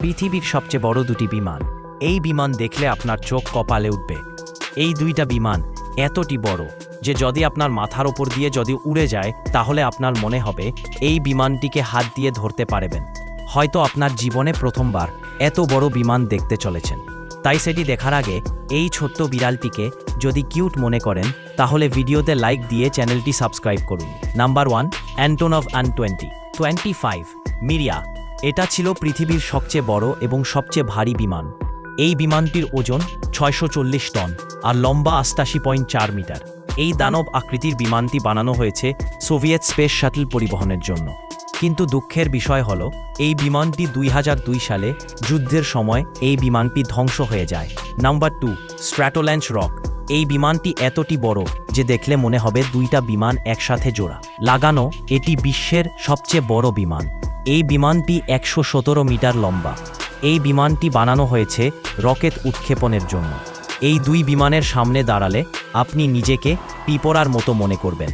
পৃথিবীর সবচেয়ে বড় দুটি বিমান। এই বিমান দেখলে আপনার চোখ কপালে উঠবে। এই দুইটা বিমান এতটি বড় যে যদি আপনার মাথার ওপর দিয়ে যদি উড়ে যায় তাহলে আপনার মনে হবে এই বিমানটিকে হাত দিয়ে ধরতে পারবেন। হয়তো আপনার জীবনে প্রথমবার এত বড় বিমান দেখতে চলেছেন। তাই সেটি দেখার আগে এই ছোট্ট বিড়ালটিকে যদি কিউট মনে করেন তাহলে ভিডিওতে লাইক দিয়ে চ্যানেলটি সাবস্ক্রাইব করুন। Number 1, Antonov AN-2025 মিরিয়া। এটা ছিল পৃথিবীর সবচেয়ে বড় এবং সবচেয়ে ভারী বিমান। এই বিমানটির ওজন 640 টন আর লম্বা 88.4 মিটার। এই দানব আকৃতির বিমানটি বানানো হয়েছে সোভিয়েত স্পেস শাটল পরিবহনের জন্য। কিন্তু দুঃখের বিষয় হল এই বিমানটি 2002 সালে যুদ্ধের সময় এই বিমানটি ধ্বংস হয়ে যায়। Number 2, Stratolaunch Roc. এই বিমানটি এতটি বড় যে দেখলে মনে হবে দুইটা বিমান একসাথে জোড়া লাগানো। এটি বিশ্বের সবচেয়ে বড় বিমান। এই বিমানটি 117 মিটার লম্বা। এই বিমানটি বানানো হয়েছে রকেট উৎক্ষেপণের জন্য। এই দুই বিমানের সামনে দাঁড়ালে আপনি নিজেকে পিঁপড়ার মতো মনে করবেন।